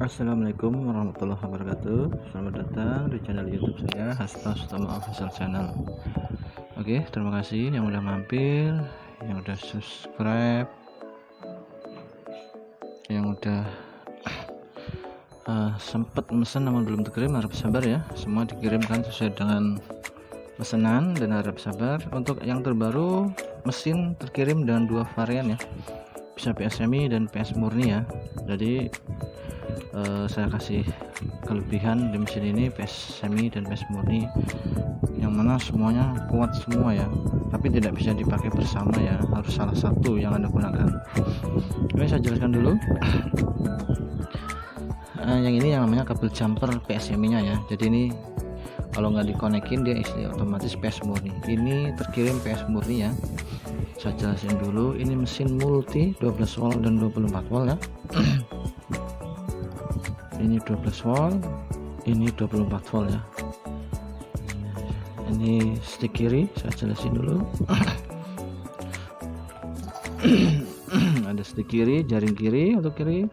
Assalamualaikum warahmatullahi wabarakatuh. Selamat datang di channel YouTube saya, Hasta Sutama Official Channel. Oke, terima kasih yang udah mampir, yang udah subscribe, yang udah sempat mesen namun belum terkirim, harap sabar ya. Semua dikirimkan sesuai dengan pesanan dan harap sabar. Untuk yang terbaru, mesin terkirim dengan dua varian ya, bisa PS semi dan PS murni ya. Jadi saya kasih kelebihan di mesin ini PS semi dan PS murni, yang mana semuanya kuat semua ya, tapi tidak bisa dipakai bersama ya, harus salah satu yang Anda gunakan. Oke, saya jelaskan dulu. Yang ini yang namanya kabel jumper PS semi nya ya, jadi ini kalau nggak dikonekin dia otomatis PS murni. Ini terkirim PS murni ya. Saya jelasin dulu, ini mesin multi 12 volt dan 24 volt ya. Ini 12 volt, ini 24 volt ya. Ini stick kiri, saya jelasin dulu. Ada stick kiri, jaring kiri untuk kiri,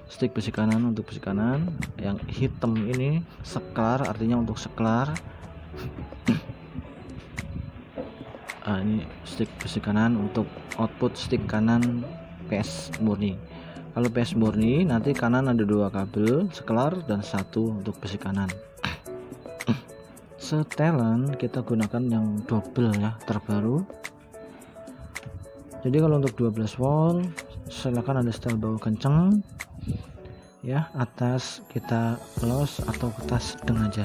stick besi kanan untuk besi kanan. Yang hitam ini seklar, artinya untuk seklar. Ini stick besi kanan untuk output stick kanan PS murni. Kalau PS murni nanti kanan ada dua kabel seklar dan satu untuk besi kanan. Setelan kita gunakan yang double ya, terbaru. Jadi kalau untuk 12 volt silakan ada setel bawah kenceng ya, atas kita los atau atas sedang aja,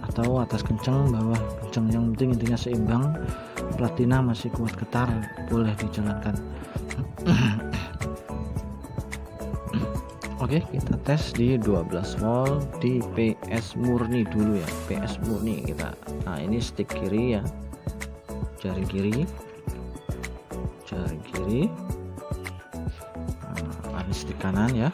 atau atas kenceng bawah kenceng, yang penting intinya seimbang. Platina masih kuat getar, boleh dijalankan. Oke, kita tes di 12 volt di PS murni dulu ya. PS murni kita. Nah, ini stick kiri ya, jaring kiri, nah, ini stick kanan ya.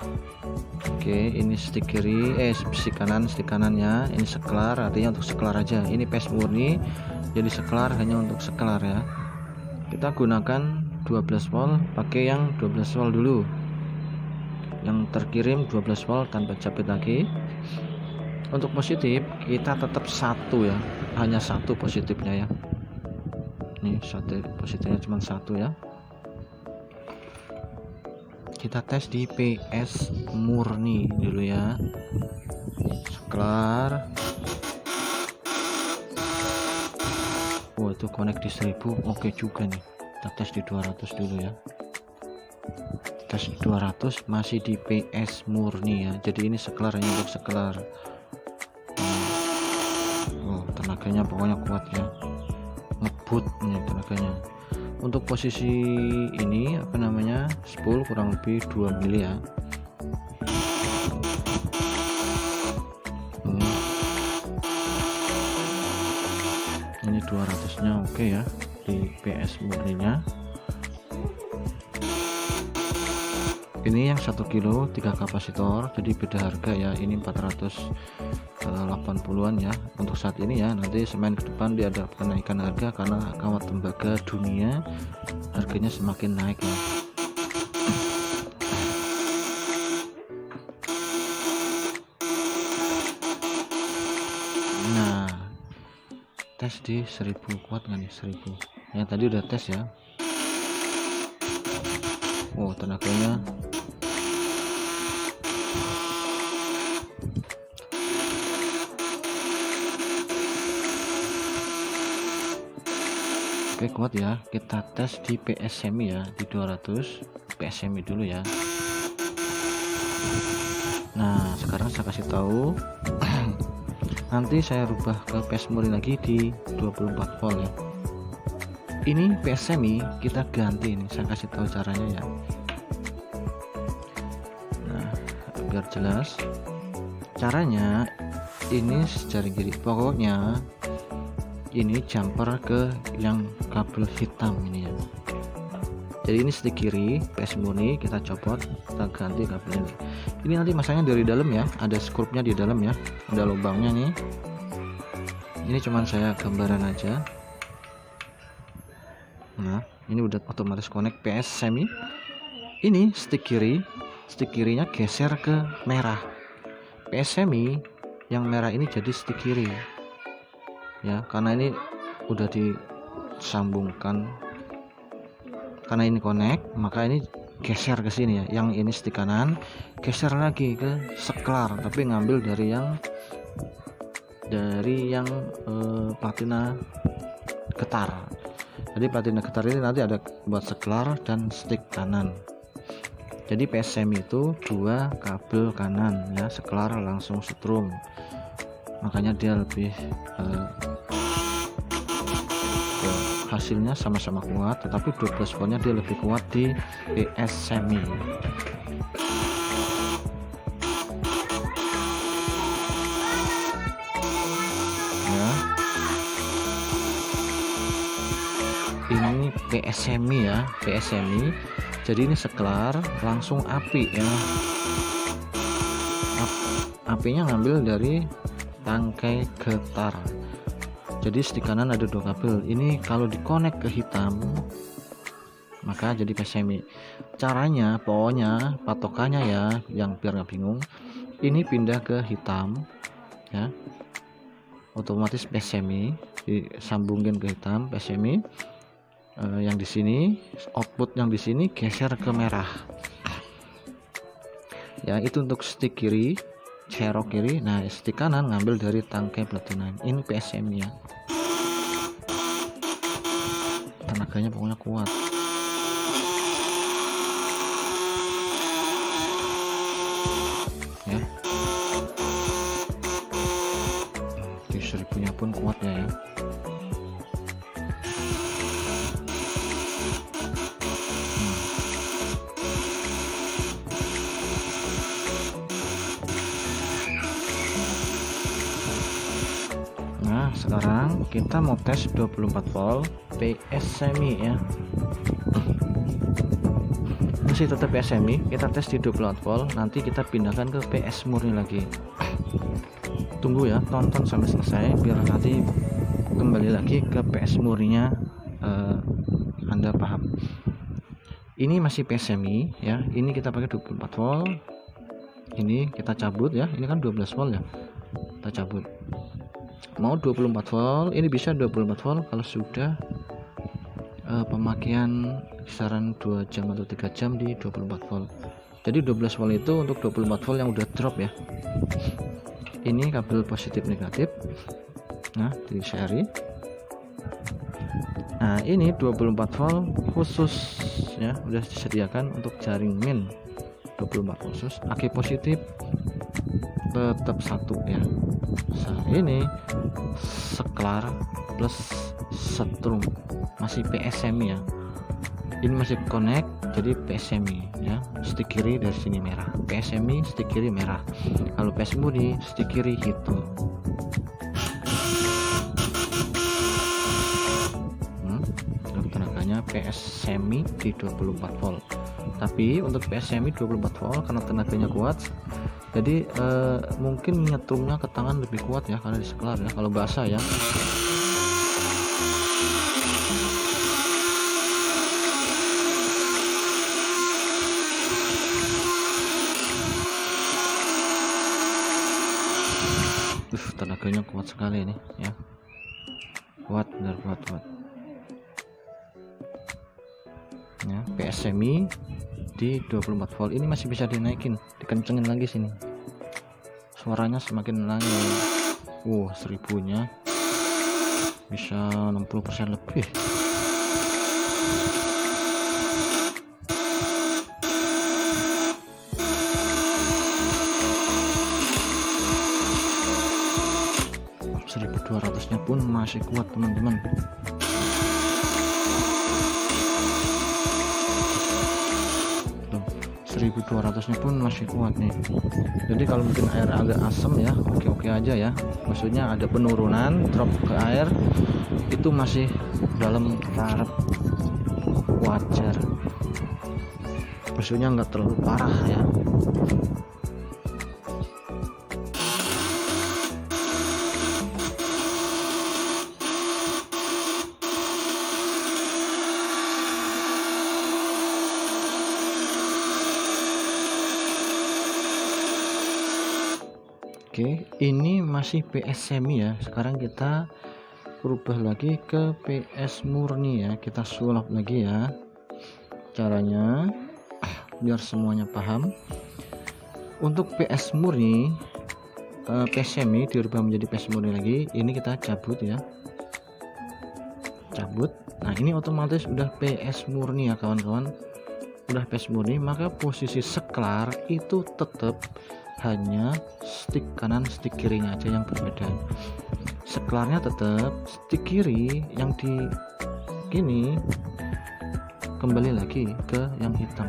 Oke, ini stick kiri, stick kanan, stick kanannya ini seklar, artinya untuk seklar aja. Ini PS murni, jadi seklar hanya untuk seklar ya. Kita gunakan 12 volt, pakai yang 12 volt dulu. Yang terkirim 12 volt tanpa capit lagi. Untuk positif kita tetap satu ya, hanya satu positifnya ya. Nih satu positifnya cuma satu ya. Kita tes di PS murni dulu ya. Seklar. Oh, itu connect di 1000, oke juga nih. Kita tes di 200 dulu ya. Tes 200 masih di PS murni ya, jadi ini seklar, hanya untuk seklar. Oh, tenaganya pokoknya kuat ya, ngebut nih tenaganya. Untuk posisi ini apa namanya, spool kurang lebih 2 mili ya. Ini 200 nya oke ya di PS murninya. Ini yang 1 kilo 3 kapasitor, jadi beda harga ya. Ini 480-an ya untuk saat ini ya. Nanti semen ke depan dia ada kenaikan harga karena kawat tembaga dunia harganya semakin naik ya. Nah, tes di 1000 kuat nggak nih? 1000 yang tadi udah tes ya. Oh, tenaganya oke, kuat ya. Kita tes di PS semi ya, di 200 PS semi dulu ya. Nah, sekarang saya kasih tahu. Nanti saya rubah ke PS murni lagi di 24 volt ya. Ini PS semi kita ganti, ini saya kasih tahu caranya ya. Nah, biar jelas caranya, ini jaring kiri, pokoknya ini jumper ke yang kabel hitam ini ya. Jadi ini stick kiri PS murni, kita copot, kita ganti kabel ini. Ini nanti masangnya dari dalam ya, ada skrupnya di dalam ya, ada lubangnya nih. Ini cuman saya gambaran aja. Nah, ini udah otomatis connect PS semi. Ini stick kiri, stick kirinya geser ke merah. PSMI yang merah ini jadi stick kiri ya, karena ini udah disambungkan, karena ini connect maka ini geser ke sini ya. Yang ini stick kanan geser lagi ke seklar, tapi ngambil dari yang platina getar. Jadi platina getar ini nanti ada buat seklar dan stick kanan. Jadi PSMI itu 2 kabel kanan ya, seklar langsung setrum, makanya dia lebih hasilnya sama-sama kuat, tetapi 12 voltnya dia lebih kuat di PSMI ya. Ini PSMI ya, PSMI. Jadi ini seklar langsung api ya, apinya ngambil dari tangkai getar. Jadi stick kanan ada 2 kabel, ini kalau dikonek ke hitam maka jadi PSMI. Caranya pokoknya patokannya ya, yang biar nggak bingung, ini pindah ke hitam ya, otomatis PSMI disambungin ke hitam PSMI. Yang di sini output yang di sini geser ke merah ya. Itu untuk stick kiri, cerok kiri. Nah stick kanan ngambil dari tangkai platina. Ini PSMI ya, tenaganya pokoknya kuat ya. Di 1000-nya pun kuat ya. Nah sekarang kita mau tes 24 volt PSMI ya, masih tetap PSMI, kita tes di 24 volt, nanti kita pindahkan ke PS murni lagi. Tunggu ya, tonton sampai selesai biar nanti kembali lagi ke PS murninya Anda paham. Ini masih PSMI ya, ini kita pakai 24 volt, ini kita cabut ya, ini kan 12 volt ya, kita cabut. Mau 24 volt, ini bisa 24 volt kalau sudah pemakaian kisaran 2 jam atau 3 jam di 24 volt. Jadi 12 volt itu untuk 24 volt yang udah drop ya. Ini kabel positif negatif, nah di seri. Nah ini 24 volt khusus ya, udah disediakan untuk jaring min 24 khusus. Aki positif tetap 1 ya. Nah, ini seklar plus setrum, masih PSMI ya. Ini masih connect jadi PSMI ya. Stick kiri dari sini merah, PSMI stick kiri merah. Kalau PS murni stick kiri hitam. Tenaganya PSMI di 24 volt. Tapi untuk PSMI 24 volt karena tenaganya kuat, jadi mungkin nyetrumnya ke tangan lebih kuat ya, karena di seklar ya kalau basah ya. Tenaganya kuat sekali ini ya, kuat, benar kuat ya. PSMI di 24 volt ini masih bisa dinaikin, dikencengin lagi sini, suaranya semakin nangis. 1000-nya bisa 60% lebih. nya pun masih kuat teman-teman. Tuh, 1200-nya pun masih kuat nih. Jadi kalau mungkin air agak asam ya, oke-oke aja ya. Maksudnya ada penurunan drop ke air itu masih dalam taraf wajar. Maksudnya nggak terlalu parah ya. Oke, ini masih PS semi ya. Sekarang kita berubah lagi ke PS murni ya. Kita sulap lagi ya caranya biar semuanya paham. Untuk PS murni, PS semi dirubah menjadi PS murni lagi. Ini kita cabut ya, cabut. Nah, ini otomatis udah PS murni ya kawan-kawan, udah PS murni. Maka posisi sklar itu tetap hanya stick kanan stick kirinya aja yang berbeda. Sklarnya tetap, stick kiri yang di gini kembali lagi ke yang hitam.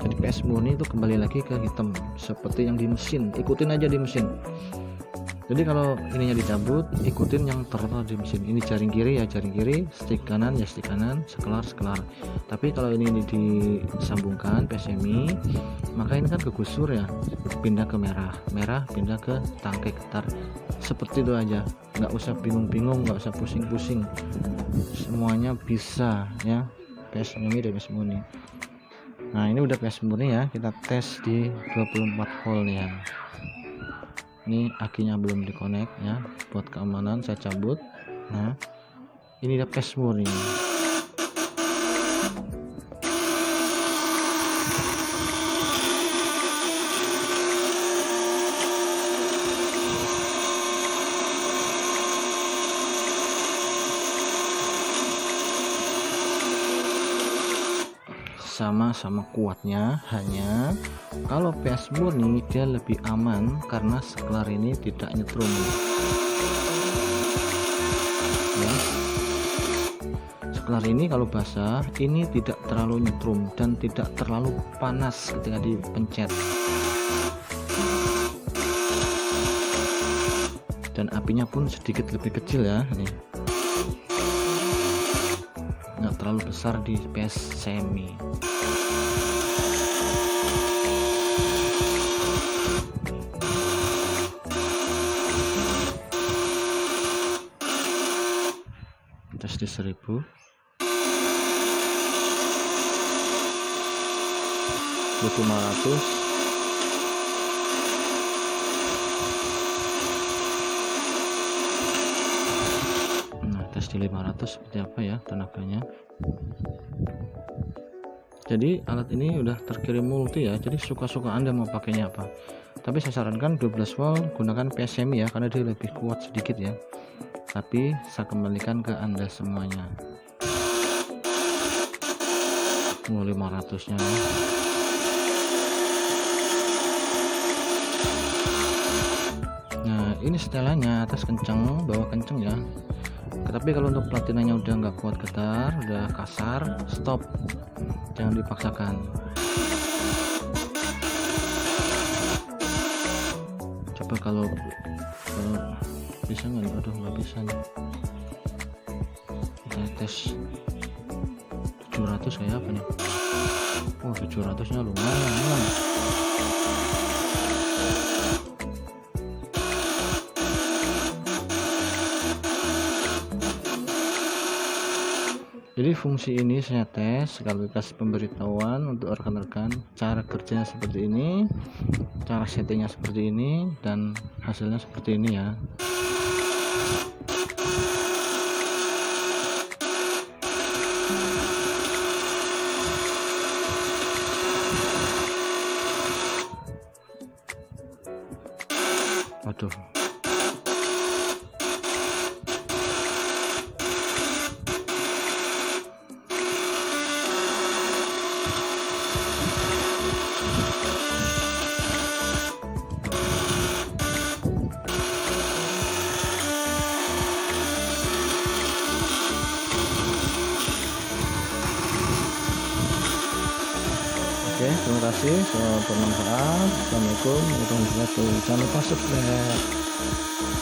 Jadi PS murni itu kembali lagi ke hitam seperti yang di mesin, ikutin aja di mesin. Jadi kalau ininya dicabut, ikutin yang tertera di mesin. Ini jaring kiri ya jaring kiri, stick kanan ya stick kanan, sklar sklar. Tapi kalau ini disambungkan PS semi, maka ini kan kegusur ya, pindah ke merah, merah pindah ke tangkai getar. Seperti itu aja, nggak usah bingung-bingung, nggak usah pusing-pusing, semuanya bisa ya PS semi dan PS murni. Nah, ini udah PS murni ya, kita tes di 24 volt ya. Ini akinya belum dikonek ya, buat keamanan saya cabut. Nah, ini udah PS murni. Sama-sama kuatnya, hanya kalau PS murni dia lebih aman karena sklar ini tidak nyetrum ya. Sklar ini kalau basah ini tidak terlalu nyetrum dan tidak terlalu panas ketika dipencet, dan apinya pun sedikit lebih kecil ya, nih nggak terlalu besar di PS semi. Tes di 1000, 2500, tes di 500 seperti apa ya tenaganya. Jadi alat ini udah terkirim multi ya, jadi suka-suka Anda mau pakainya apa. Tapi saya sarankan 12 volt gunakan PS semi ya, karena dia lebih kuat sedikit ya. Tapi saya kembalikan ke Anda semuanya. 500 nya ya. Nah, ini setelannya atas kencang, bawah kencang ya. Tapi kalau untuk platinanya udah nggak kuat getar, udah kasar, stop, jangan dipaksakan. Coba kalau bisa nggak? Aduh, nggak bisa nih. Kita tes 700 kayak apa nih? Oh, 700 nya lumayan. Jadi fungsi ini saya tes sekaligus pemberitahuan untuk rekan-rekan cara kerjanya seperti ini, cara settingnya seperti ini, dan hasilnya seperti ini ya. Waduh, oke, terima kasih, semoga bermanfaat. Assalamualaikum warahmatullahi wabarakatuh. Jangan lupa subscribe.